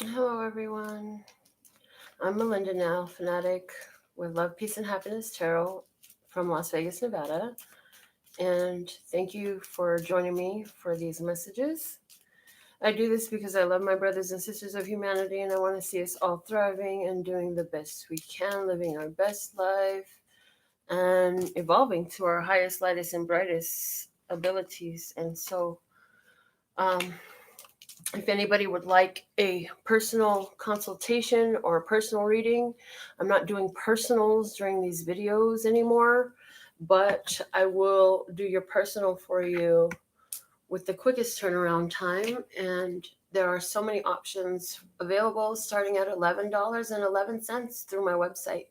Hello, everyone. I'm Melinda, NailFanatic with Love, Peace, and Happiness Tarot from Las Vegas, Nevada. And thank you for joining me for these messages. I do this because I love my brothers and sisters of humanity, and I want to see us all thriving and doing the best we can, living our best life, and evolving to our highest, lightest, and brightest abilities. And so, um, if anybody would like a personal consultation or a personal reading, I'm not doing personals during these videos anymore, but I will do your personal for you with the quickest turnaround time. And there are so many options available starting at $11.11 through my website.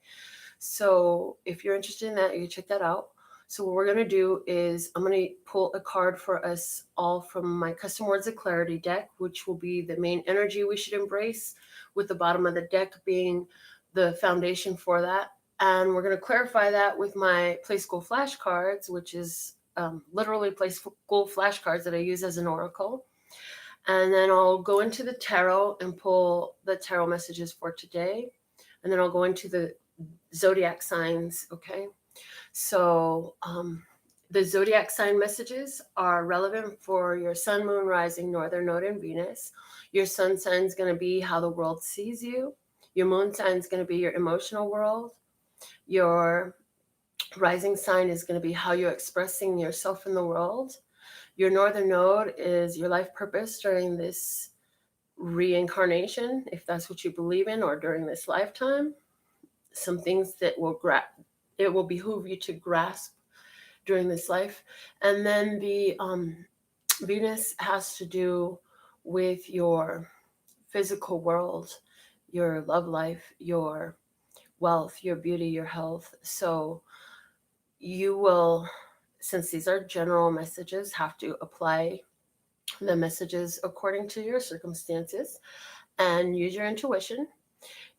So if you're interested in that, you can check that out. So what we're going to do is I'm going to pull a card for us all from my Custom Words of Clarity deck, which will be the main energy we should embrace, with the bottom of the deck being the foundation for that. And we're going to clarify that with my Play School flashcards, which is literally Play School flashcards that I use as an oracle. And then I'll go into the tarot and pull the tarot messages for today. And then I'll go into the zodiac signs, okay? So the zodiac sign messages are relevant for your sun, moon, rising, northern node, and Venus. Your sun sign is going to be how the world sees you. Your moon sign is going to be your emotional world. Your rising sign is going to be how you're expressing yourself in the world. Your northern node is your life purpose during this reincarnation, if that's what you believe in, or during this lifetime. Some things that it will behoove you to grasp during this life. And then the Venus has to do with your physical world, your love life, your wealth, your beauty, your health. So you will, since these are general messages, have to apply the messages according to your circumstances and use your intuition.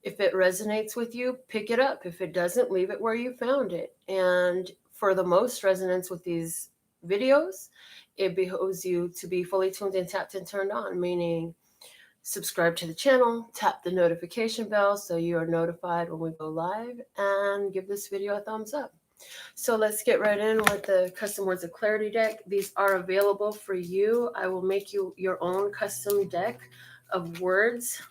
If it resonates with you, pick it up. If it doesn't, leave it where you found it. And for the most resonance with these videos, it behooves you to be fully tuned and tapped and turned on, meaning subscribe to the channel, tap the notification bell so you are notified when we go live, and give this video a thumbs up. So let's get right in with the Custom Words of Clarity deck. These are available for you. I will make you your own custom deck of words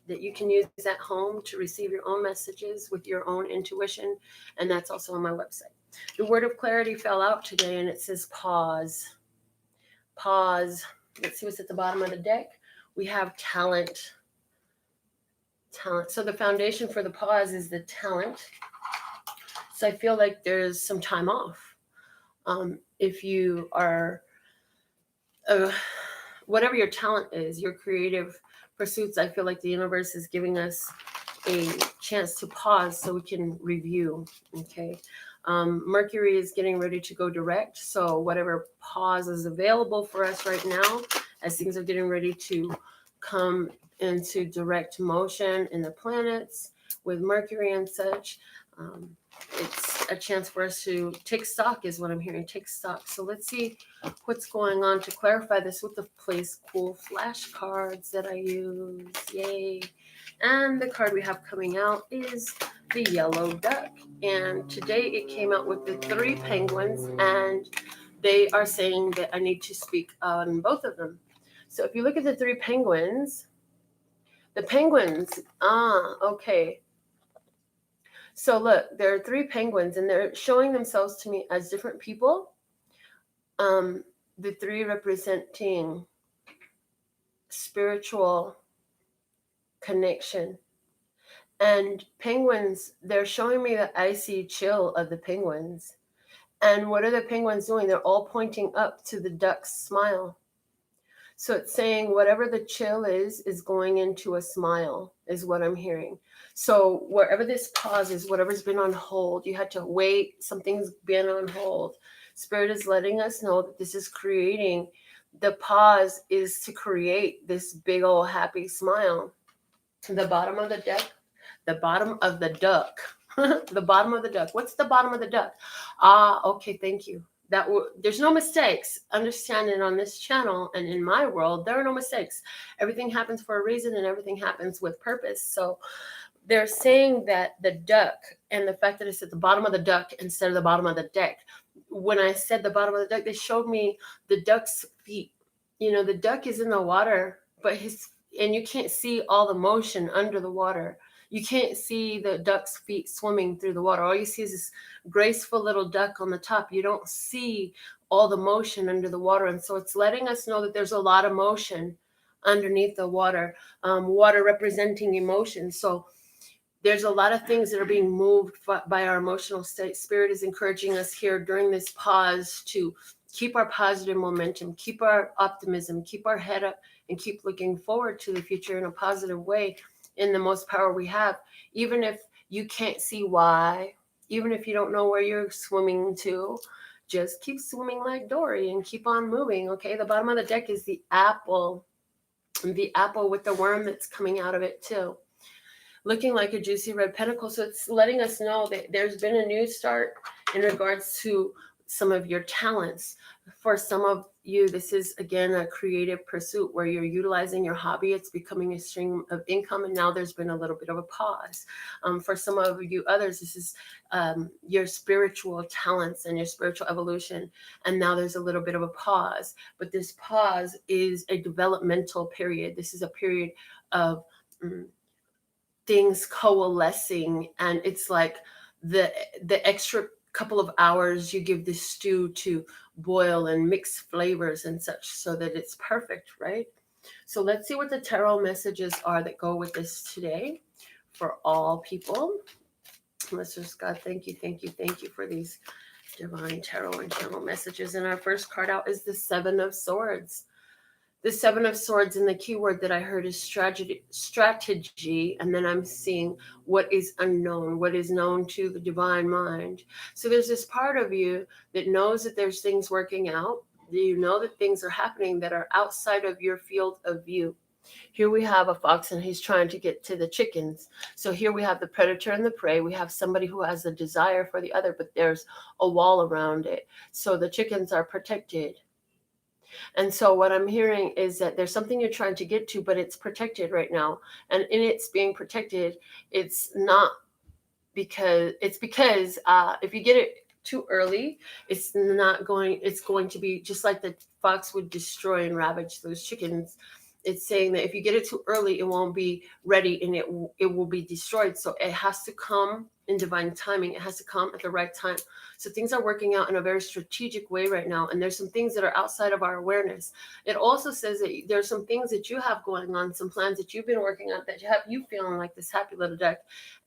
that you can use at home to receive your own messages with your own intuition, and that's also on my website. The word of clarity fell out today, and it says pause. Pause. Let's see what's at the bottom of the deck. We have talent. Talent. So the foundation for the pause is the talent. So I feel like there's some time off. If you are, whatever your talent is, your creative pursuits, I feel like the universe is giving us a chance to pause so we can review. Okay. Mercury is getting ready to go direct. So whatever pause is available for us right now, as things are getting ready to come into direct motion in the planets with Mercury and such, it's a chance for us to take stock, is what I'm hearing. Take stock. So let's see what's going on to clarify this with the Play School flashcards that I use. Yay. And the card we have coming out is the yellow duck. And today it came out with the 3 penguins, and they are saying that I need to speak on both of them. So if you look at the 3 penguins, okay. So look, there are 3 penguins, and they're showing themselves to me as different people. The 3 representing spiritual connection. And penguins, they're showing me the icy chill of the penguins. And what are the penguins doing? They're all pointing up to the duck's smile. So it's saying whatever the chill is going into a smile, is what I'm hearing. So wherever this pause is, whatever's been on hold, you had to wait, something's been on hold. Spirit is letting us know that this is creating, the pause is to create this big old happy smile. The bottom of the deck, the bottom of the duck, the bottom of the duck. What's the bottom of the duck? Okay, thank you. there's no mistakes. Understanding on this channel and in my world, there are no mistakes. Everything happens for a reason and everything happens with purpose. So they're saying that the duck and the fact that it's at the bottom of the duck instead of the bottom of the deck. When I said the bottom of the duck, they showed me the duck's feet. The duck is in the water, but and you can't see all the motion under the water. You can't see the duck's feet swimming through the water. All you see is this graceful little duck on the top. You don't see all the motion under the water. And so it's letting us know that there's a lot of motion underneath the water, water representing emotion. So there's a lot of things that are being moved by our emotional state. Spirit is encouraging us here during this pause to keep our positive momentum, keep our optimism, keep our head up, and keep looking forward to the future in a positive way in the most power we have. Even if you can't see why, even if you don't know where you're swimming to, just keep swimming like Dory and keep on moving, okay? The bottom of the deck is the apple with the worm that's coming out of it too, looking like a juicy red pentacle. So it's letting us know that there's been a new start in regards to some of your talents. For some of you, this is again a creative pursuit where you're utilizing your hobby. It's becoming a stream of income, and now there's been a little bit of a pause. For some of you others, this is your spiritual talents and your spiritual evolution, and now there's a little bit of a pause. But this pause is a developmental period. This is a period of things coalescing, and it's like the extra couple of hours you give this stew to boil and mix flavors and such so that it's perfect, right? So let's see what the tarot messages are that go with this today for all people. Let's just, God, thank you for these divine tarot and channel messages. And our first card out is the Seven of Swords. The Seven of Swords, and the key word that I heard is strategy, and then I'm seeing what is unknown, what is known to the divine mind. So there's this part of you that knows that there's things working out. You know that things are happening that are outside of your field of view. Here we have a fox and he's trying to get to the chickens. So here we have the predator and the prey. We have somebody who has a desire for the other, but there's a wall around it. So the chickens are protected. And so what I'm hearing is that there's something you're trying to get to, but it's protected right now. And in its being protected, it's because if you get it too early, it's going to be just like the fox would destroy and ravage those chickens. It's saying that if you get it too early, it won't be ready and it will be destroyed. So it has to come in divine timing. It has to come at the right time. So things are working out in a very strategic way right now. And there's some things that are outside of our awareness. It also says that there's some things that you have going on, some plans that you've been working on that have you feeling like this happy little duck.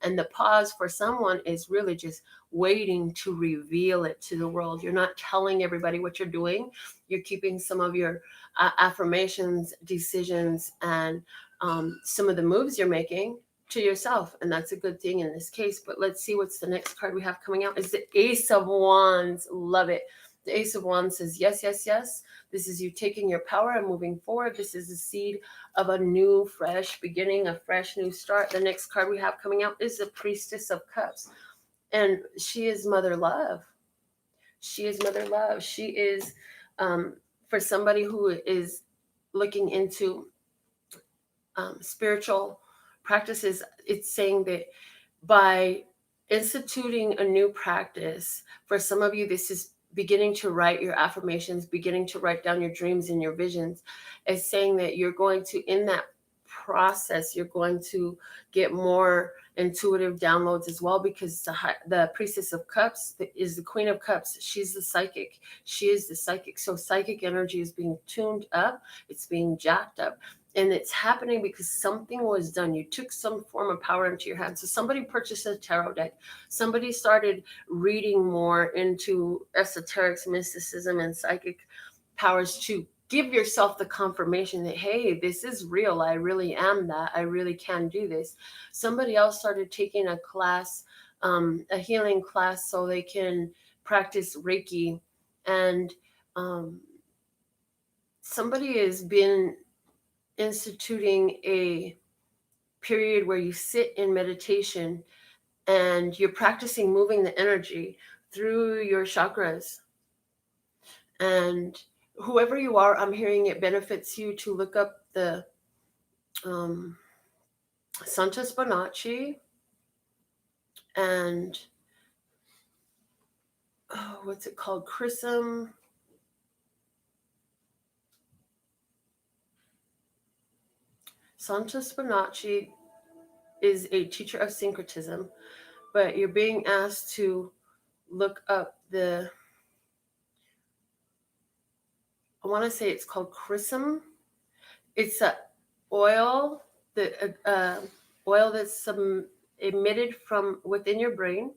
And the pause for someone is really just waiting to reveal it to the world. You're not telling everybody what you're doing. You're keeping some of your affirmations, decisions, and some of the moves you're making to yourself, and that's a good thing in this case. But let's see what's the next card we have coming out is the Ace of Wands. Love it. The Ace of Wands says yes, yes, yes. This is you taking your power and moving forward. This is the seed of a new, fresh beginning, a fresh new start. The next card we have coming out is the Priestess of Cups, and she is Mother Love. She is Mother Love. She is for somebody who is looking into spiritual practices. It's saying that by instituting a new practice, for some of you, this is beginning to write your affirmations, beginning to write down your dreams and your visions. It's saying that you're going to, in that process, you're going to get more intuitive downloads as well, because the Priestess of Cups is the Queen of Cups. She's the psychic. She is the psychic. So psychic energy is being tuned up. It's being jacked up. And it's happening because something was done. You took some form of power into your hands. So somebody purchased a tarot deck. Somebody started reading more into esoterics, mysticism, and psychic powers to give yourself the confirmation that, hey, this is real. I really am that. I really can do this. Somebody else started taking a class, a healing class, so they can practice Reiki. And somebody has been instituting a period where you sit in meditation and you're practicing moving the energy through your chakras. And whoever you are, I'm hearing it benefits you to look up the um, Santa Spinaci and what's it called? Chrism. Santa Spinaci is a teacher of syncretism, but you're being asked to look up the, I want to say it's called chrism. It's a oil, the oil that's emitted from within your brain,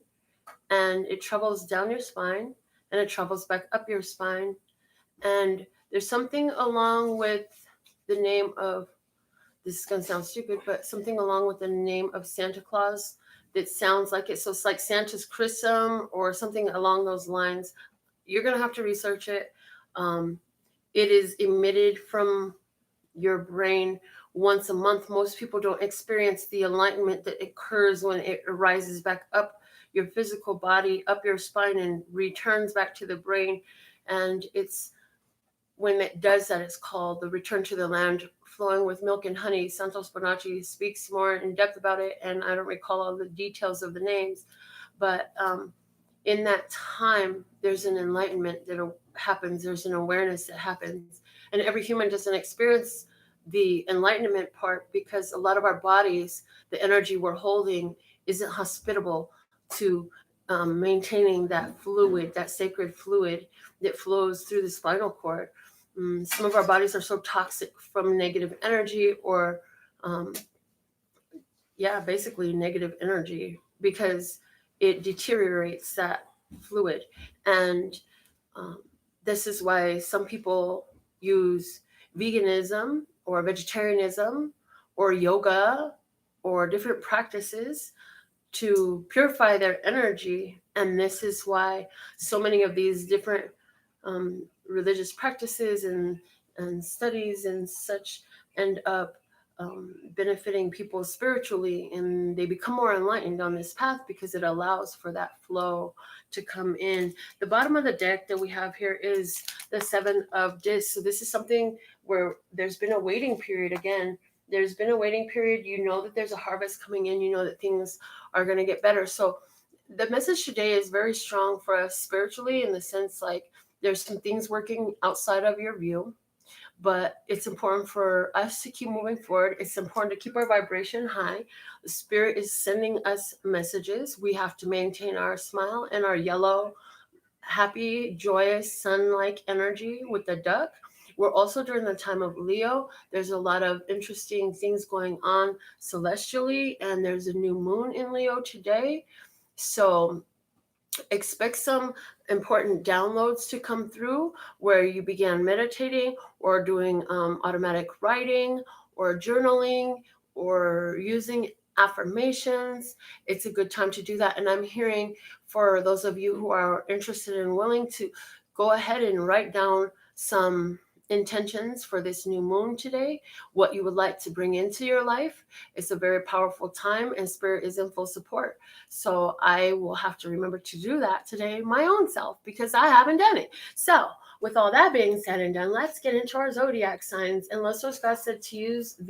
and it travels down your spine, and it travels back up your spine. And there's something along with the name of, this is going to sound stupid, but something along with the name of Santa Claus that sounds like it. So it's like Santa's chrism or something along those lines. You're going to have to research it. Um, it is emitted from your brain once a month. Most people don't experience the enlightenment that occurs when it arises back up your physical body, up your spine, and returns back to the brain. And it's when it does that, it's called the return to the land flowing with milk and honey. Santos Bonacci speaks more in depth about it, and I don't recall all the details of the names, but in that time, there's an enlightenment that happens, there's an awareness that happens. And every human doesn't experience the enlightenment part because a lot of our bodies, the energy we're holding, isn't hospitable to maintaining that fluid, that sacred fluid that flows through the spinal cord. Some of our bodies are so toxic from negative energy or um, yeah, basically negative energy because it deteriorates that fluid. And um, this is why some people use veganism or vegetarianism or yoga or different practices to purify their energy. And this is why so many of these different religious practices and studies and such end up benefiting people spiritually, and they become more enlightened on this path because it allows for that flow to come in. The bottom of the deck that we have here is the Seven of Discs. So this is something where there's been a waiting period again. There's been a waiting period. You know that there's a harvest coming in. You know that things are going to get better. So the message today is very strong for us spiritually in the sense like there's some things working outside of your view, but it's important for us to keep moving forward. It's important to keep our vibration high. The spirit is sending us messages. We have to maintain our smile and our yellow, happy, joyous, sun-like energy with the duck. We're also during the time of Leo. There's a lot of interesting things going on celestially, and there's a new moon in Leo today. So expect some important downloads to come through where you began meditating or doing automatic writing or journaling or using affirmations. It's a good time to do that. And I'm hearing for those of you who are interested and willing to go ahead and write down some intentions for this new moon today, what you would like to bring into your life. It's a very powerful time and spirit is in full support. So I will have to remember to do that today my own self because I haven't done it. So with all that being said and done, let's get into our zodiac signs. And Lester Scott said to use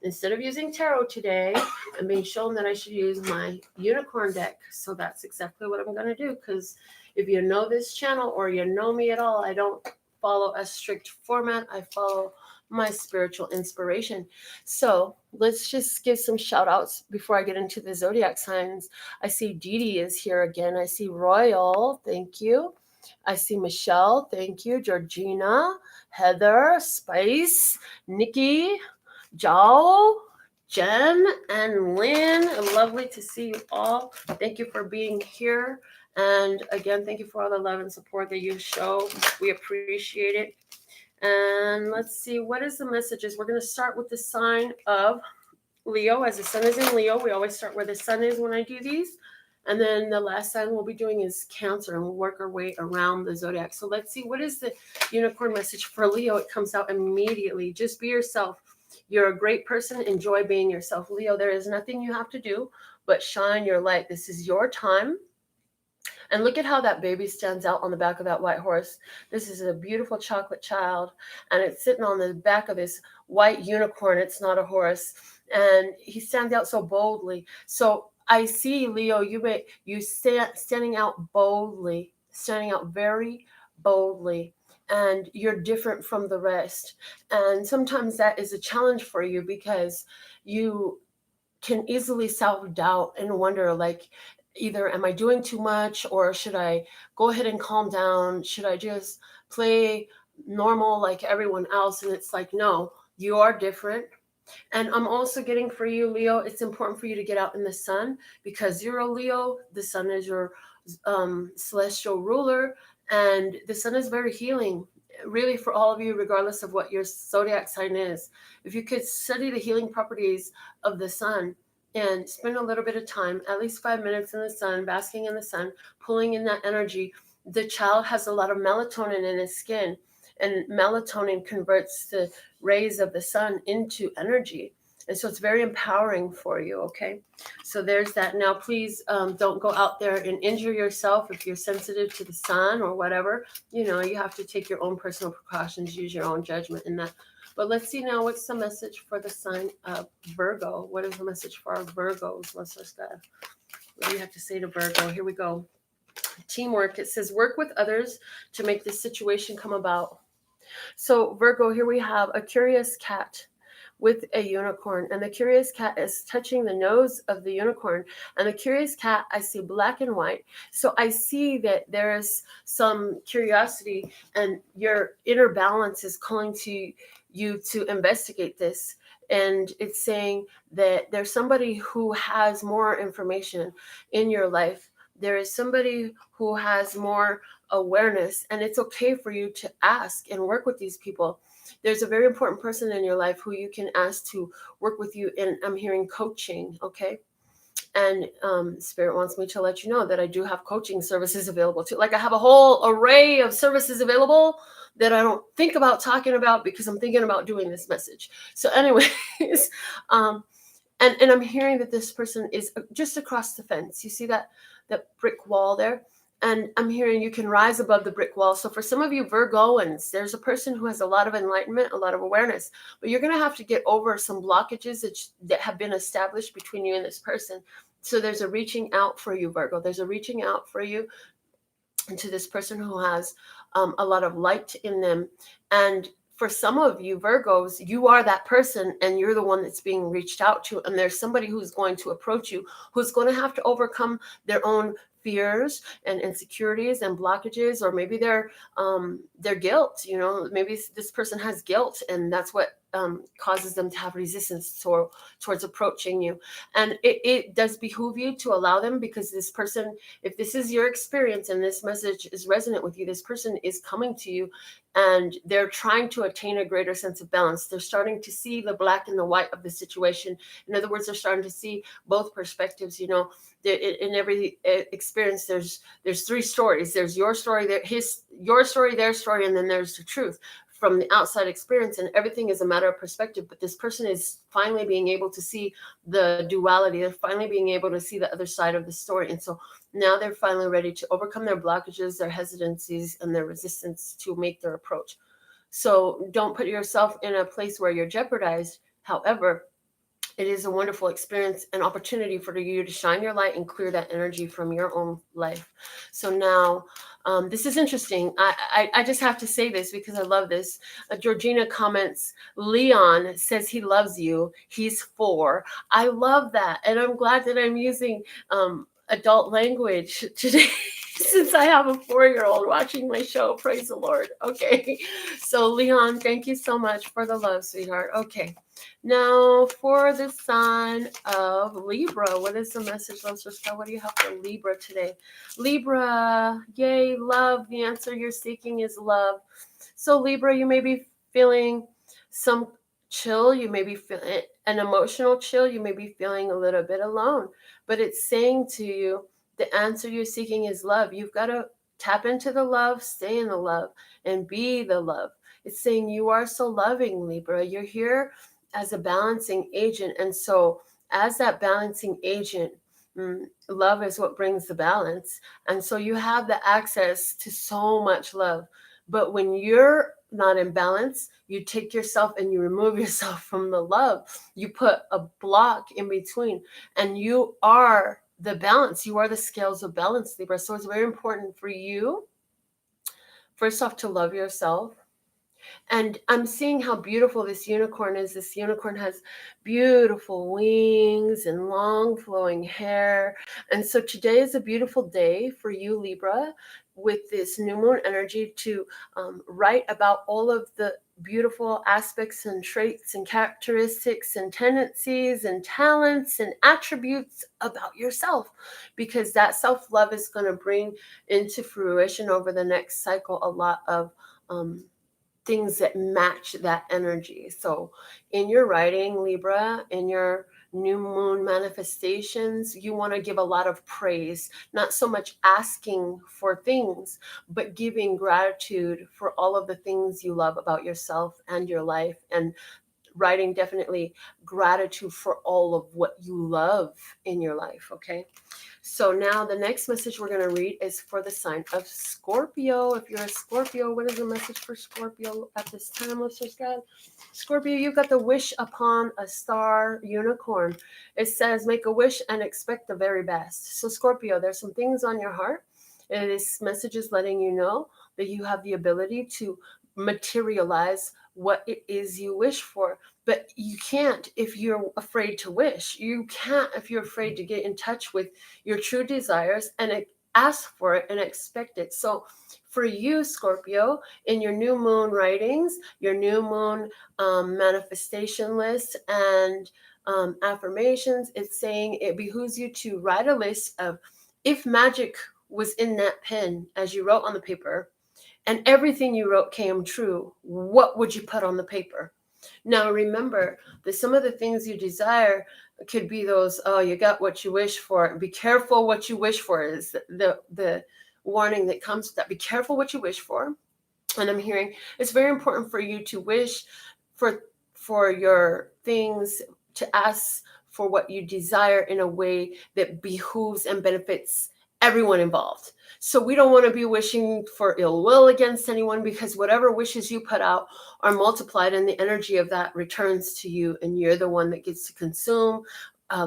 instead of using tarot today, I'm being shown that I should use my unicorn deck. So that's exactly what I'm going to do because if you know this channel or you know me at all, I don't follow a strict format. I follow my spiritual inspiration. So let's just give some shout outs before I get into the zodiac signs. I see Dee Dee is here again. I see Royal, thank you. I see Michelle, thank you. Georgina, Heather, Spice, Nikki, Jao, Jen, and Lynn. Lovely to see you all. Thank you for being here. And again, thank you for all the love and support that you show. We appreciate it. And let's see, what is the messages? We're going to start with the sign of Leo. As the sun is in Leo, we always start where the sun is when I do these. And then the last sign we'll be doing is Cancer, and we'll work our way around the zodiac. So let's see, what is the unicorn message for Leo? It comes out immediately. Just be yourself. You're a great person. Enjoy being yourself. Leo, there is nothing you have to do but shine your light. This is your time. And look at how that baby stands out on the back of that white horse. This is a beautiful chocolate child, and it's sitting on the back of this white unicorn. It's not a horse, and he stands out so boldly. So I see, Leo, standing out boldly, standing out very boldly, and you're different from the rest. And sometimes that is a challenge for you because you can easily self-doubt and wonder, like, either am I doing too much, or should I go ahead and calm down? Should I just play normal like everyone else? And it's like, no, you are different. And I'm also getting for you, Leo, it's important for you to get out in the sun, because you're a Leo. The sun is your celestial ruler, and the sun is very healing, really, for all of you, regardless of what your zodiac sign is. If you could study the healing properties of the sun and spend a little bit of time, at least 5 minutes in the sun, basking in the sun, pulling in that energy. The child has a lot of melatonin in his skin, and melatonin converts the rays of the sun into energy. And so it's very empowering for you, okay? So there's that. Now, please don't go out there and injure yourself if you're sensitive to the sun or whatever. You know, you have to take your own personal precautions, use your own judgment in that. But let's see now, what's the message for the sign of Virgo? What is the message for our Virgos? Let's just, what do you have to say to Virgo? Here we go. Teamwork. It says, work with others to make this situation come about. So, Virgo, here we have a curious cat with a unicorn, and the curious cat is touching the nose of the unicorn. And the curious cat, I see black and white. So I see that there is some curiosity, and your inner balance is calling to you to investigate this. And it's saying that there's somebody who has more information in your life. There is somebody who has more awareness, and it's okay for you to ask and work with these people. There's a very important person in your life who you can ask to work with you, and I'm hearing coaching, okay? And Spirit wants me to let you know that I do have coaching services available too. Like, I have a whole array of services available that I don't think about talking about because I'm thinking about doing this message. So anyways, and I'm hearing that this person is just across the fence. You see that brick wall there? And I'm hearing you can rise above the brick wall. So for some of you Virgoans, there's a person who has a lot of enlightenment, a lot of awareness, but you're going to have to get over some blockages that have been established between you and this person. So there's a reaching out for you, Virgo. There's a reaching out for you to this person who has a lot of light in them. And for some of you Virgos, you are that person, and you're the one that's being reached out to. And there's somebody who's going to approach you, who's going to have to overcome their own fears and insecurities and blockages, or maybe their guilt. You know, maybe this person has guilt, and that's what causes them to have resistance towards approaching you. And it does behoove you to allow them, because this person, if this is your experience and this message is resonant with you, this person is coming to you, and they're trying to attain a greater sense of balance. They're starting to see the black and the white of the situation. In other words, they're starting to see both perspectives. You know, in every experience, there's three stories. There's your story, your story, their story, and then there's the truth from the outside experience. And everything is a matter of perspective. But this person is finally being able to see the duality. They're finally being able to see the other side of the story. And so now they're finally ready to overcome their blockages, their hesitancies, and their resistance to make their approach. So don't put yourself in a place where you're jeopardized. However, it is a wonderful experience and opportunity for you to shine your light and clear that energy from your own life. So now, this is interesting. I just have to say this because I love this. Georgina comments, Leon says he loves you. He's 4. I love that. And I'm glad that I'm using adult language today. Since I have a 4-year-old watching my show. Praise the Lord. Okay. So Leon, thank you so much for the love, sweetheart. Okay. Now for the sign of Libra, what is the message? Let's just go. What do you have for Libra today? Libra, yay, love. The answer you're seeking is love. So Libra, you may be feeling some chill. You may be feeling an emotional chill. You may be feeling a little bit alone, but it's saying to you, the answer you're seeking is love. You've got to tap into the love, stay in the love, and be the love. It's saying you are so loving, Libra. You're here as a balancing agent. And so as that balancing agent, Love is what brings the balance. And so you have the access to so much love. But when you're not in balance, you take yourself and you remove yourself from the love. You put a block in between, and you are the balance. You are the scales of balance, Libra. So it's very important for you, first off, to love yourself. And I'm seeing how beautiful this unicorn is. This unicorn has beautiful wings and long flowing hair. And so today is a beautiful day for you, Libra, with this new moon energy to write about all of the beautiful aspects and traits and characteristics and tendencies and talents and attributes about yourself, because that self-love is going to bring into fruition over the next cycle a lot of um, things that match that energy. So, in your writing, Libra, in your new moon manifestations, you want to give a lot of praise, not so much asking for things, but giving gratitude for all of the things you love about yourself and your life. And writing definitely gratitude for all of what you love in your life. Okay. So now the next message we're going to read is for the sign of Scorpio. If you're a Scorpio, what is the message for Scorpio at this time, listeners? God, Scorpio, you got the wish upon a star unicorn. It says, make a wish and expect the very best. So Scorpio, there's some things on your heart. And this message is letting you know that you have the ability to materialize what it is you wish for. But you can't if you're afraid to wish. You can't if you're afraid to get in touch with your true desires and ask for it and expect it. So for you, Scorpio, in your new moon writings, your new moon manifestation list and affirmations, it's saying it behooves you to write a list of, if magic was in that pen as you wrote on the paper and everything you wrote came true, what would you put on the paper? Now remember that some of the things you desire could be those, oh, you got what you wish for. Be careful what you wish for is the warning that comes with that. Be careful what you wish for. And I'm hearing it's very important for you to wish for your things, to ask for what you desire in a way that behooves and benefits everyone involved. So we don't want to be wishing for ill will against anyone, because whatever wishes you put out are multiplied and the energy of that returns to you, and you're the one that gets to consume,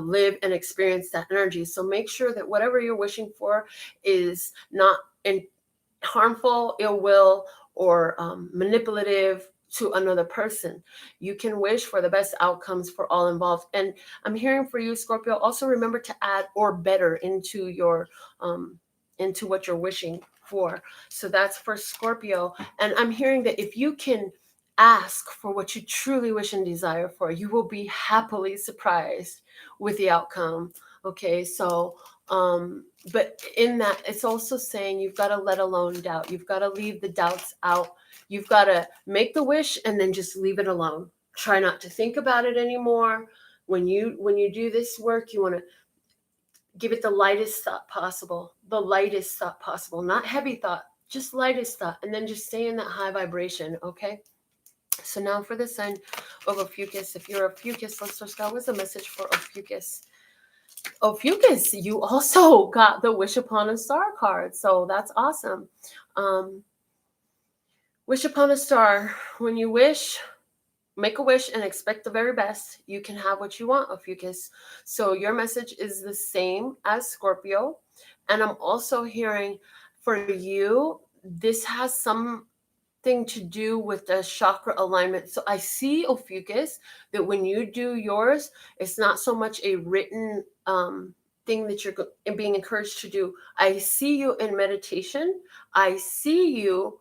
live and experience that energy. So make sure that whatever you're wishing for is not in harmful, ill will, or manipulative to another person. You can wish for the best outcomes for all involved. And I'm hearing for you, Scorpio, also remember to add or better into your into what you're wishing for. So that's for Scorpio. And I'm hearing that if you can ask for what you truly wish and desire for, you will be happily surprised with the outcome. Okay, so but in that, it's also saying you've got to let alone doubt. You've got to leave the doubts out. You've got to make the wish and then just leave it alone. Try not to think about it anymore. When you do this work, you want to give it the lightest thought possible. The lightest thought possible, not heavy thought, just lightest thought, and then just stay in that high vibration. Okay. So now for the sign of Ophiuchus. If you're Ophiuchus, let's just go. What's the message for Ophiuchus? Ophiuchus, you also got the Wish Upon a Star card, so that's awesome. Wish upon a star. When you wish, make a wish and expect the very best. You can have what you want, Ophiuchus. So your message is the same as Scorpio. And I'm also hearing for you, this has something to do with the chakra alignment. So I see, Ophiuchus, that when you do yours, it's not so much a written thing that you're being encouraged to do. I see you in meditation. I see you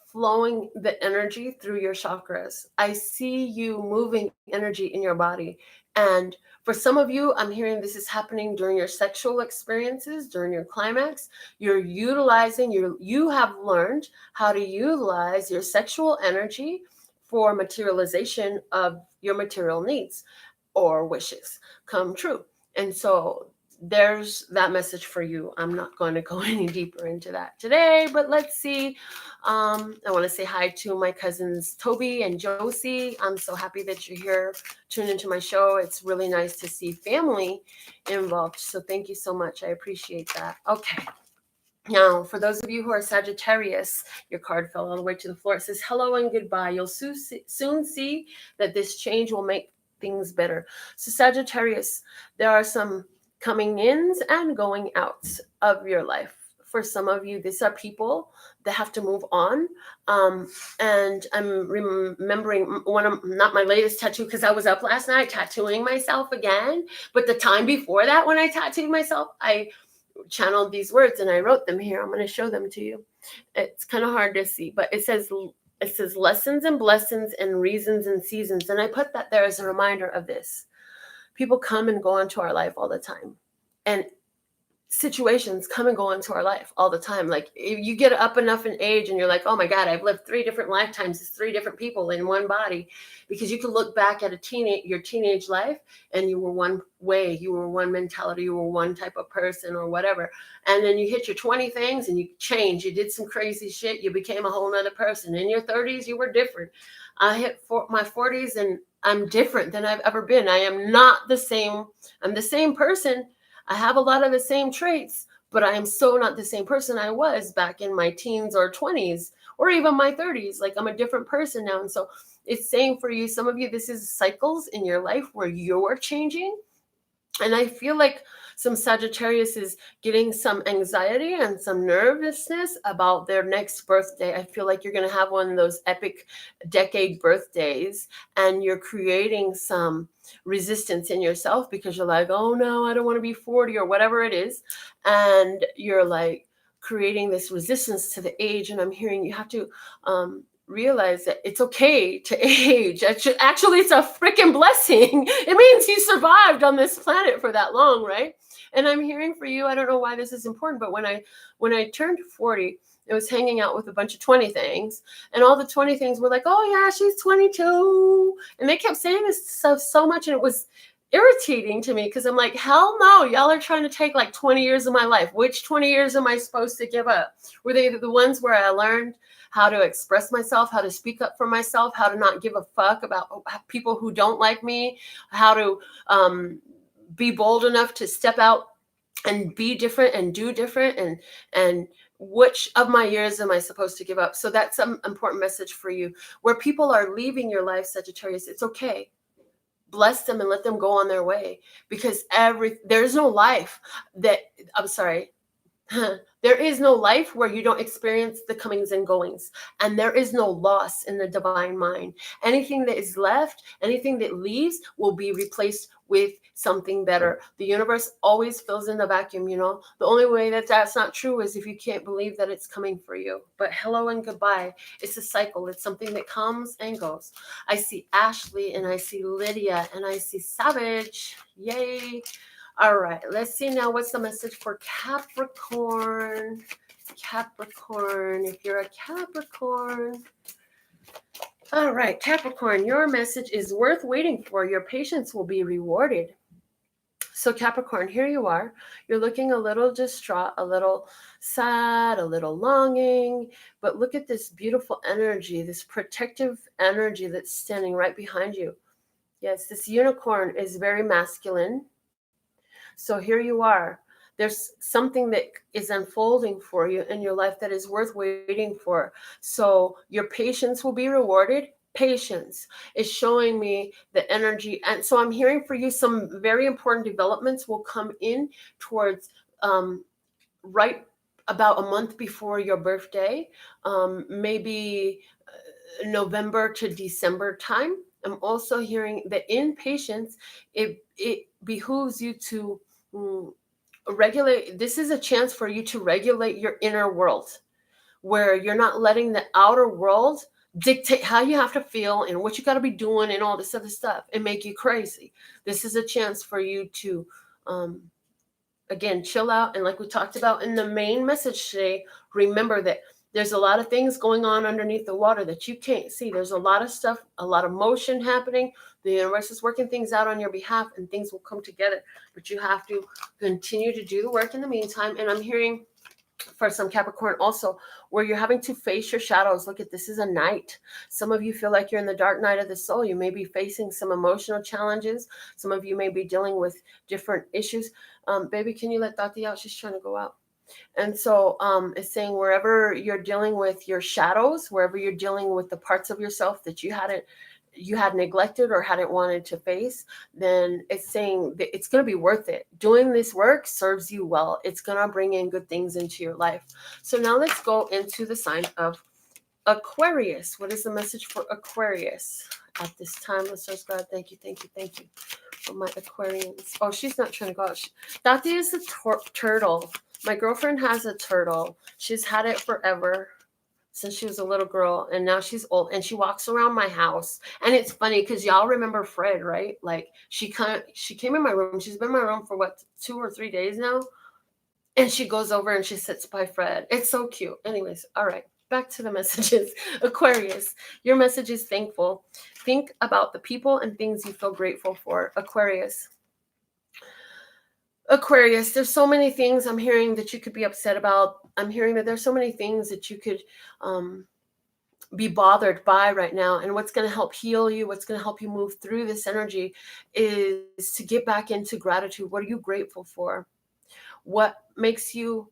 flowing the energy through your chakras. I see you moving energy in your body. And for some of you, I'm hearing this is happening during your sexual experiences, during your climax. You're utilizing you have learned how to utilize your sexual energy for materialization of your material needs or wishes come true. And so there's that message for you. I'm not going to go any deeper into that today, but let's see. I want to say hi to my cousins Toby and Josie. I'm so happy that you're here, tune into my show. It's really nice to see family involved. So thank you so much. I appreciate that. Okay. Now, for those of you who are Sagittarius, your card fell all the way to the floor. It says, hello and goodbye. You'll soon see that this change will make things better. So, Sagittarius, there are some coming ins and going outs of your life. For some of you, these are people that have to move on. And I'm remembering one of, not my latest tattoo, because I was up last night tattooing myself again. But the time before that, when I tattooed myself, I channeled these words and I wrote them here. I'm going to show them to you. It's kind of hard to see, but it says lessons and blessings and reasons and seasons. And I put that there as a reminder of this. People come and go into our life all the time. And situations come and go into our life all the time. Like if you get up enough in age and you're like, oh my God, I've lived 3 different lifetimes. It's 3 different people in one body, because you can look back at your teenage life and you were one way, you were one mentality, you were one type of person or whatever. And then you hit your 20 things and you change, you did some crazy shit. You became a whole nother person. In your 30s, you were different. I hit my 40s and I'm different than I've ever been. I am not the same. I'm the same person. I have a lot of the same traits, but I am so not the same person I was back in my teens or 20s or even my 30s. Like I'm a different person now. And so it's saying for you, some of you, this is cycles in your life where you're changing. And I feel like some Sagittarius is getting some anxiety and some nervousness about their next birthday. I feel like you're going to have one of those epic decade birthdays and you're creating some resistance in yourself because you're like, oh no, I don't want to be 40 or whatever it is. And you're like creating this resistance to the age. And I'm hearing you have to realize that it's okay to age. Actually, it's a freaking blessing. It means you survived on this planet for that long, right? And I'm hearing for you, I don't know why this is important, but when I turned 40, I was hanging out with a bunch of 20 things, and all the 20 things were like, oh yeah, she's 22. And they kept saying this stuff so much, and it was irritating to me because I'm like, hell no, y'all are trying to take like 20 years of my life. Which 20 years am I supposed to give up? Were they the ones where I learned how to express myself, how to speak up for myself, how to not give a fuck about people who don't like me, how to be bold enough to step out and be different and do different, and which of my years am I supposed to give up? So that's an important message for you. Where people are leaving your life, Sagittarius, it's okay. Bless them and let them go on their way, because there's no life that, I'm sorry, there is no life where you don't experience the comings and goings, and there is no loss in the divine mind. Anything that is left, anything that leaves, will be replaced with something better. The universe always fills in the vacuum, you know. The only way that that's not true is if you can't believe that it's coming for you. But hello and goodbye. It's a cycle. It's something that comes and goes. I see Ashley, and I see Lydia, and I see Savage. Yay. All right, let's see now what's the message for Capricorn. Capricorn, if you're a Capricorn. All right, Capricorn, your message is worth waiting for. Your patience will be rewarded. So Capricorn, here you are. You're looking a little distraught, a little sad, a little longing, but look at this beautiful energy, this protective energy that's standing right behind you. Yes, this unicorn is very masculine. So here you are. There's something that is unfolding for you in your life that is worth waiting for. So your patience will be rewarded. Patience is showing me the energy. And so I'm hearing for you some very important developments will come in towards right about a month before your birthday, maybe November to December time. I'm also hearing that in patience, it behooves you to regulate. This is a chance for you to regulate your inner world, where you're not letting the outer world dictate how you have to feel and what you got to be doing and all this other stuff and make you crazy. This is a chance for you to again chill out, and like we talked about in the main message today, remember that There's a lot of things going on underneath the water that you can't see. There's a lot of stuff, a lot of motion happening. The universe is working things out on your behalf, and things will come together. But you have to continue to do the work in the meantime. And I'm hearing for some Capricorn also, where you're having to face your shadows. Look at this is a night. Some of you feel like you're in the dark night of the soul. You may be facing some emotional challenges. Some of you may be dealing with different issues. Baby, can you let Tati out? She's trying to go out. And so it's saying wherever you're dealing with your shadows, wherever you're dealing with the parts of yourself that you had neglected or hadn't wanted to face, then it's saying that it's going to be worth it. Doing this work serves you well. It's going to bring in good things into your life. So now let's go into the sign of Aquarius. What is the message for Aquarius at this time? Let's just God, thank you for my Aquarians. Oh, she's not trying to go out. Tati is a turtle. My girlfriend has a turtle. She's had it forever, since she was a little girl, and now she's old, and she walks around my house. And it's funny because y'all remember Fred, right? Like she came in my room. She's been in my room for what, 2 or 3 days now, and she goes over and she sits by Fred. It's so cute. Anyways, all right, back to the messages. Aquarius, your message is thankful. Think about the people and things you feel grateful for. Aquarius, there's so many things I'm hearing that you could be upset about. I'm hearing that there's so many things that you could be bothered by right now. And what's going to help heal you, what's going to help you move through this energy is to get back into gratitude. What are you grateful for? What makes you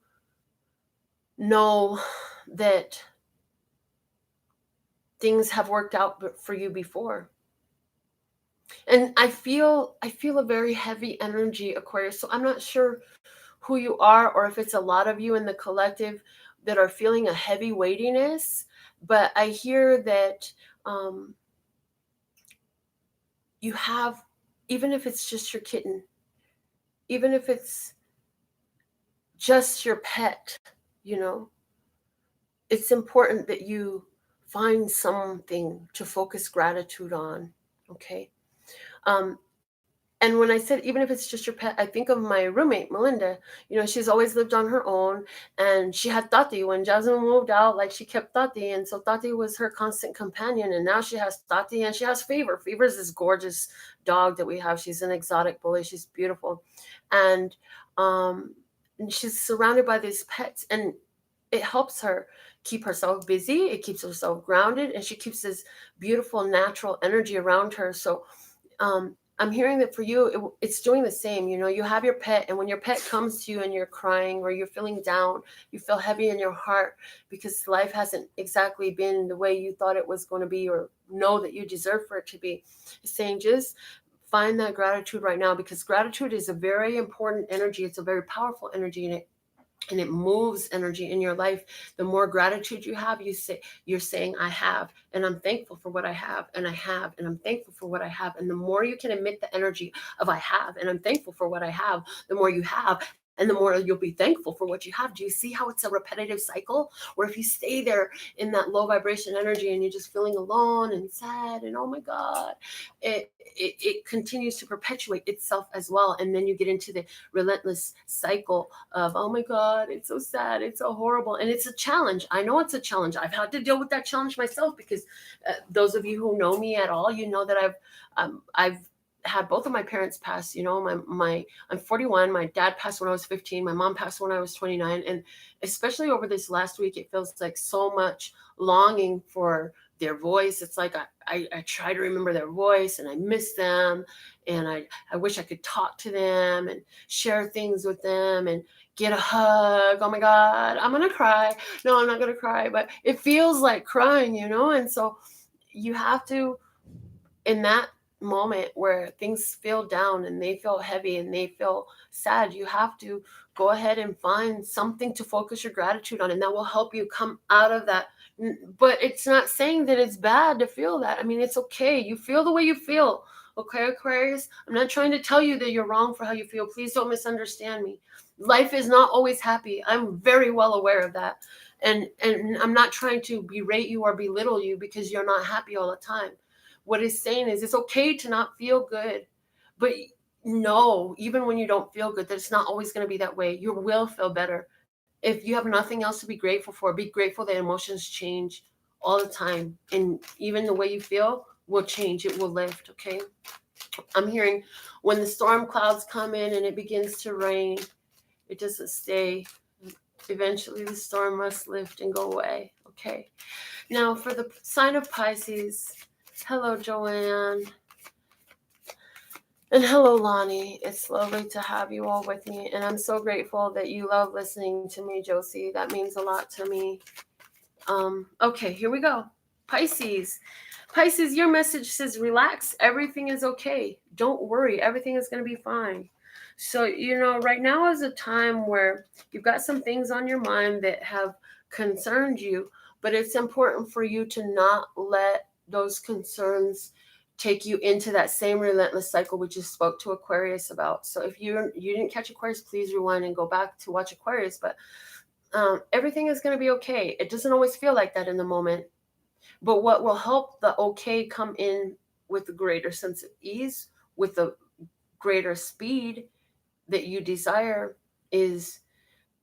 know that things have worked out for you before? And I feel a very heavy energy, Aquarius. So I'm not sure who you are or if it's a lot of you in the collective that are feeling a heavy weightiness, but I hear that you have, even if it's just your kitten, even if it's just your pet, it's important that you find something to focus gratitude on. Okay. And when I said, even if it's just your pet, I think of my roommate, Melinda. She's always lived on her own, and she had Tati. When Jasmine moved out, like, she kept Tati. And so Tati was her constant companion. And now she has Tati, and she has Fever. Fever is this gorgeous dog that we have. She's an exotic bully. She's beautiful. And she's surrounded by these pets. And it helps her keep herself busy. It keeps herself grounded. And she keeps this beautiful, natural energy around her. So, I'm hearing that for you, it's doing the same. You have your pet, and when your pet comes to you and you're crying or you're feeling down, you feel heavy in your heart because life hasn't exactly been the way you thought it was going to be or know that you deserve for it to be. It's saying just find that gratitude right now, because gratitude is a very important energy. It's a very powerful energy, and it moves energy in your life. The more gratitude you have, you're saying, I have, and I'm thankful for what I have, and I have, and I'm thankful for what I have. And the more you can emit the energy of I have, and I'm thankful for what I have, the more you have, and the more you'll be thankful for what you have. Do you see how it's a repetitive cycle? Where if you stay there in that low vibration energy and you're just feeling alone and sad and oh my God, it continues to perpetuate itself as well. And then you get into the relentless cycle of, oh my God, it's so sad, it's so horrible. And it's a challenge. I know it's a challenge. I've had to deal with that challenge myself, because those of you who know me at all, you know that I've had both of my parents pass. I'm 41. My dad passed when I was 15. My mom passed when I was 29. And especially over this last week, it feels like so much longing for their voice. It's like I try to remember their voice, and I miss them, and I wish I could talk to them and share things with them and get a hug. Oh my God, I'm gonna cry. No, I'm not gonna cry, but it feels like crying, and so you have to, in that moment where things feel down and they feel heavy and they feel sad, you have to go ahead and find something to focus your gratitude on, and that will help you come out of that. But it's not saying that it's bad to feel that. I mean, it's okay. You feel the way you feel. Okay, Aquarius? I'm not trying to tell you that you're wrong for how you feel. Please don't misunderstand me. Life is not always happy. I'm very well aware of that. And I'm not trying to berate you or belittle you because you're not happy all the time. What it's saying is it's okay to not feel good, but no, even when you don't feel good, that it's not always going to be that way. You will feel better. If you have nothing else to be grateful for, be grateful that emotions change all the time. And even the way you feel will change. It will lift, okay? I'm hearing when the storm clouds come in and it begins to rain, it doesn't stay. Eventually the storm must lift and go away, okay? Now for the sign of Pisces, hello Joanne. And hello, Lonnie. It's lovely to have you all with me. And I'm so grateful that you love listening to me, Josie. That means a lot to me. Okay, here we go. Pisces. Pisces, your message says relax. Everything is okay. Don't worry. Everything is going to be fine. So, right now is a time where you've got some things on your mind that have concerned you, but it's important for you to not let those concerns take you into that same relentless cycle we just spoke to Aquarius about. So if you didn't catch Aquarius, please rewind and go back to watch Aquarius. But everything is going to be okay. It doesn't always feel like that in the moment. But what will help the okay come in with a greater sense of ease, with a greater speed that you desire, is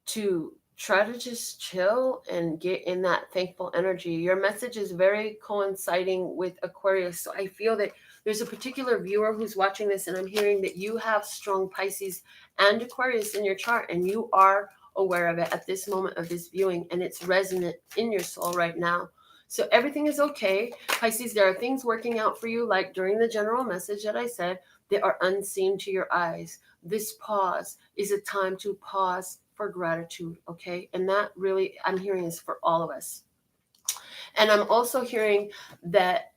to try to just chill and get in that thankful energy. Your message is very coinciding with Aquarius. So I feel that there's a particular viewer who's watching this, and I'm hearing that you have strong Pisces and Aquarius in your chart, and you are aware of it at this moment of this viewing, and it's resonant in your soul right now. So everything is okay. Pisces, there are things working out for you, like during the general message that I said, that are unseen to your eyes. This pause is a time to pause for gratitude, okay? And that really, I'm hearing, is for all of us. And I'm also hearing that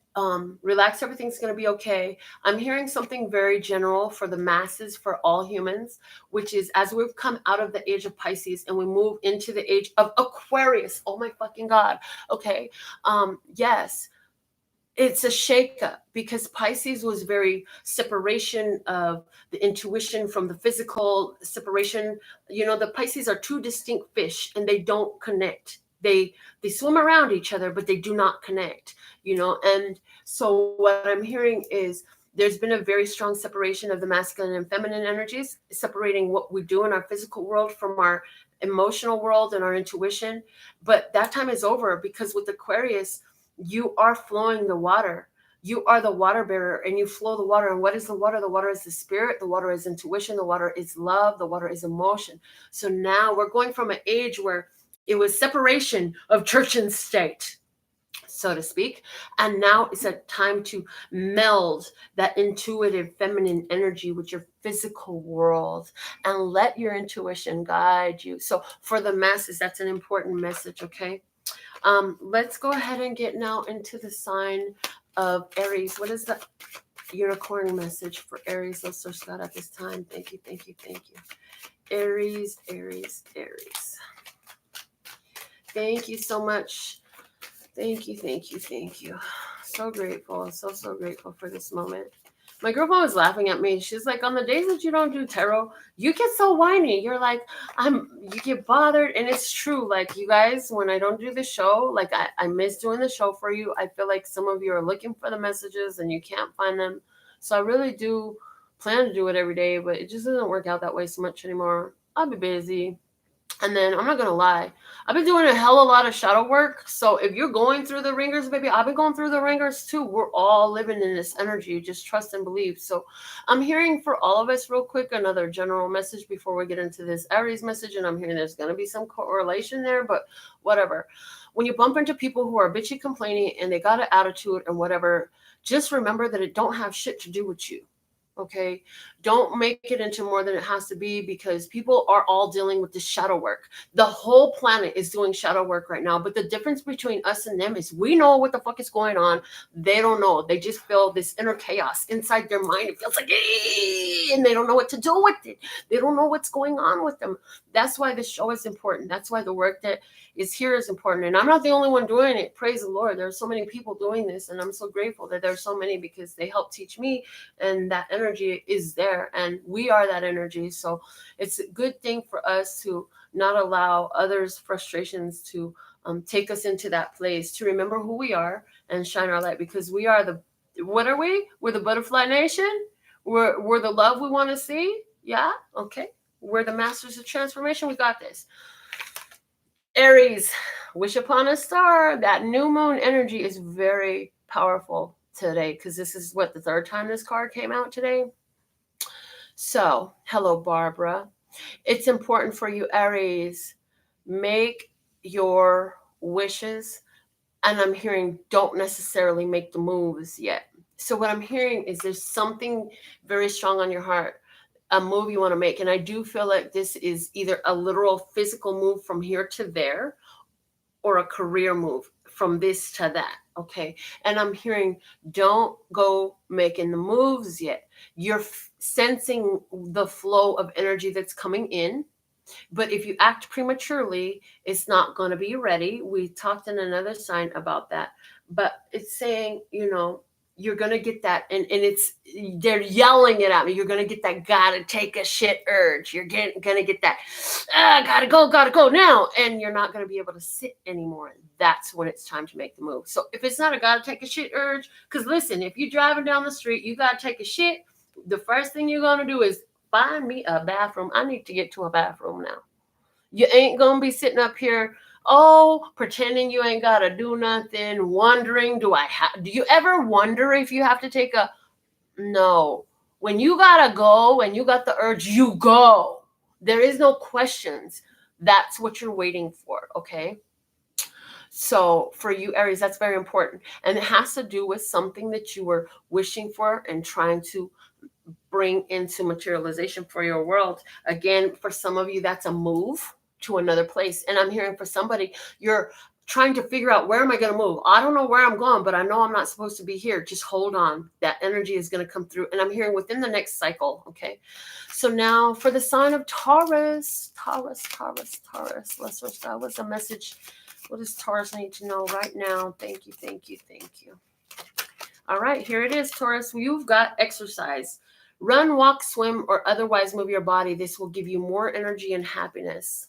relax, everything's going to be okay. I'm hearing something very general for the masses, for all humans, which is as we've come out of the age of Pisces and we move into the age of Aquarius. Oh my fucking God. Okay. Yes. It's a shakeup because Pisces was very separation of the intuition from the physical, separation. The Pisces are two distinct fish and they don't connect. They swim around each other, but they do not connect, And so what I'm hearing is there's been a very strong separation of the masculine and feminine energies, separating what we do in our physical world from our emotional world and our intuition. But that time is over because with Aquarius, you are flowing the water. You are the water bearer and you flow the water. And what is the water? The water is the spirit. The water is intuition. The water is love. The water is emotion. So now we're going from an age where it was separation of church and state, so to speak. And now it's a time to meld that intuitive feminine energy with your physical world and let your intuition guide you. So for the masses, that's an important message, okay? Let's go ahead and get now into the sign of Aries. What is the unicorn message for Aries? Let's search that at this time. Thank you, thank you, thank you. Aries, Aries, Aries. Thank you so much. Thank you, thank you, thank you. So grateful, so grateful for this moment. My girlfriend was laughing at me. She's like, on the days that you don't do tarot, you get so whiny. You're like, you get bothered. And it's true. Like, you guys, when I don't do the show, like I miss doing the show for you. I feel like some of you are looking for the messages and you can't find them. So I really do plan to do it every day, but it just doesn't work out that way so much anymore. I'll be busy. And then I'm not going to lie, I've been doing a hell of a lot of shadow work. So if you're going through the ringers, baby, I've been going through the ringers too. We're all living in this energy. Just trust and believe. So I'm hearing for all of us real quick, another general message before we get into this Aries message. And I'm hearing there's going to be some correlation there, but whatever. When you bump into people who are bitchy complaining and they got an attitude and whatever, just remember that it don't have shit to do with you. Okay, don't make it into more than it has to be, because people are all dealing with this shadow work. The whole planet is doing shadow work right now, but the difference between us and them is we know what the fuck is going on. They don't know. They just feel this inner chaos inside their mind. It feels like, and they don't know what to do with it. They don't know what's going on with them. That's why this show is important. That's why the work that is here is important. And I'm not the only one doing it. Praise the Lord. There are so many people doing this, and I'm so grateful that there's so many, because they help teach me, and that energy is there, and we are that energy. So it's a good thing for us to not allow others' frustrations to take us into that place, to remember who we are and shine our light, because we are what are we? We're the butterfly nation. We're the love we want to see. Yeah. Okay. We're the masters of transformation. We got this. Aries, wish upon a star. That new moon energy is very powerful today because this is what the third time this card came out today. So, hello, Barbara. It's important for you, Aries. Make your wishes. And I'm hearing don't necessarily make the moves yet. So, what I'm hearing is there's something very strong on your heart, a move you want to make. And I do feel like this is either a literal physical move from here to there or a career move from this to that. Okay. And I'm hearing don't go making the moves yet. You're sensing the flow of energy that's coming in. But if you act prematurely, it's not going to be ready. We talked in another sign about that. But it's saying, you're going to get that. And it's, they're yelling it at me. You're going to get that gotta take a shit urge. You're going to get that, gotta go now. And you're not going to be able to sit anymore. That's when it's time to make the move. So if it's not a gotta take a shit urge, because listen, if you're driving down the street, you got to take a shit. The first thing you're going to do is find me a bathroom. I need to get to a bathroom now. You ain't gonna be sitting up here, pretending you ain't gotta do nothing, wondering, do you ever wonder if you have to take a no. When you gotta go, when you got the urge, you go. There is no questions. That's what you're waiting for, okay? So for you, Aries, that's very important. And it has to do with something that you were wishing for and trying to bring into materialization for your world. Again, for some of you, that's a move to another place. And I'm hearing for somebody, you're trying to figure out, where am I going to move? I don't know where I'm going, but I know I'm not supposed to be here. Just hold on. That energy is going to come through. And I'm hearing within the next cycle. Okay. So now for the sign of Taurus. Lesser star. What's the message? What does Taurus need to know right now? Thank you. All right, here it is, Taurus. You've got exercise. Run, walk, swim, or otherwise move your body. This will give you more energy and happiness.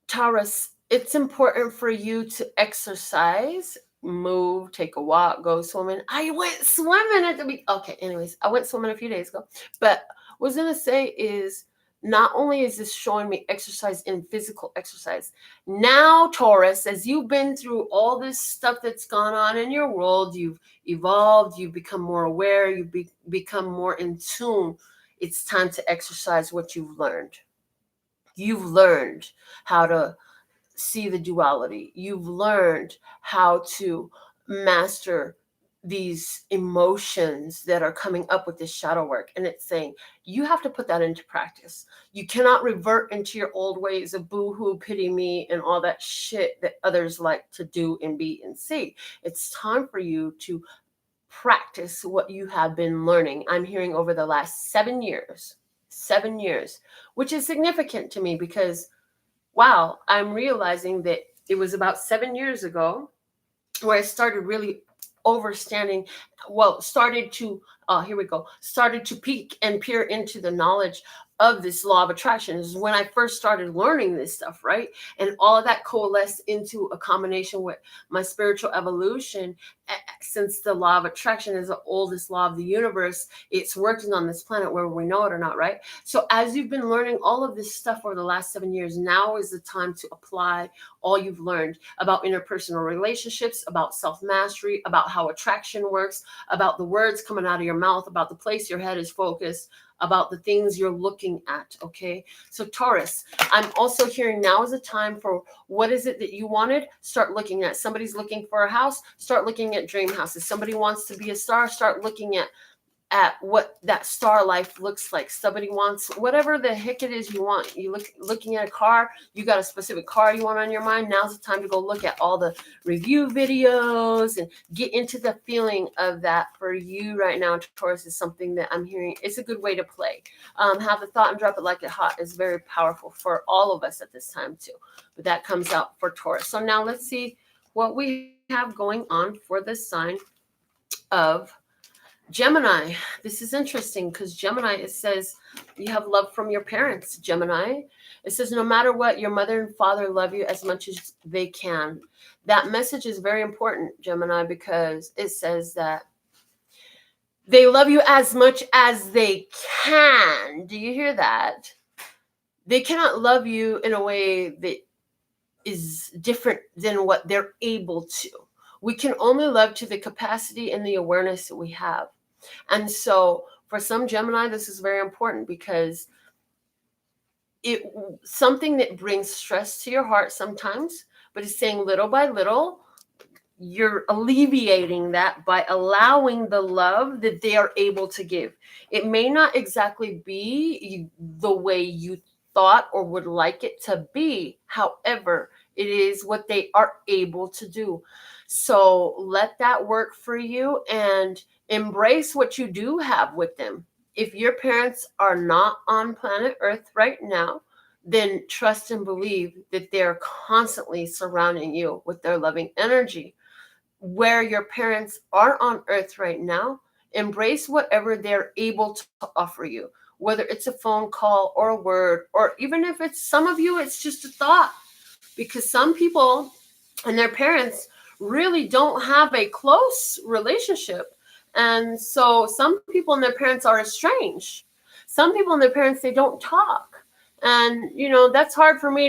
Taurus, it's important for you to exercise, move, take a walk, go swimming. I went swimming at the beach. Okay, anyways, I went swimming a few days ago. But what I was going to say is, not only is this showing me exercise in physical exercise, now, Taurus, as you've been through all this stuff that's gone on in your world, you've evolved, you've become more aware, you've become more in tune. It's time to exercise what you've learned. You've learned how to see the duality. You've learned how to master these emotions that are coming up with this shadow work. And it's saying you have to put that into practice. You cannot revert into your old ways of boo-hoo, pity me, and all that shit that others like to do and be and see. It's time for you to practice what you have been learning. I'm hearing over the last 7 years, which is significant to me because, wow, I'm realizing that it was about 7 years ago where I started really started to peek and peer into the knowledge of this law of attraction. This is when I first started learning this stuff, right? And all of that coalesced into a combination with my spiritual evolution. Since the law of attraction is the oldest law of the universe, it's working on this planet whether we know it or not, right? So as you've been learning all of this stuff over the last 7 years, now is the time to apply all you've learned about interpersonal relationships, about self-mastery, about how attraction works, about the words coming out of your mouth, about the place your head is focused, about the things you're looking at, okay? So Taurus, I'm also hearing now is a time for what is it that you wanted? Start looking at. Somebody's looking for a house, start looking at dream houses. Somebody wants to be a star, start looking at what that star life looks like. Somebody wants whatever the heck it is you want. You looking at a car, you got a specific car you want on your mind. Now's the time to go look at all the review videos and get into the feeling of that. For you right now, Taurus, is something that I'm hearing. It's a good way to play. Have the thought and drop it like it hot is very powerful for all of us at this time too. But that comes out for Taurus. So now let's see what we have going on for the sign of Gemini. This is interesting because Gemini, it says you have love from your parents, Gemini. It says no matter what, your mother and father love you as much as they can. That message is very important, Gemini, because it says that they love you as much as they can. Do you hear that? They cannot love you in a way that is different than what they're able to. We can only love to the capacity and the awareness that we have. And so for some Gemini, this is very important because it something that brings stress to your heart sometimes, but it's saying little by little, you're alleviating that by allowing the love that they are able to give. It may not exactly be the way you thought or would like it to be. However, it is what they are able to do. So let that work for you and embrace what you do have with them. If your parents are not on planet Earth right now, then trust and believe that they're constantly surrounding you with their loving energy. Where your parents are on earth right now, embrace whatever they're able to offer you, whether it's a phone call or a word, or even if it's some of you, it's just a thought. Because some people and their parents really don't have a close relationship. And so some people and their parents are estranged. Some people and their parents, they don't talk. And, that's hard for me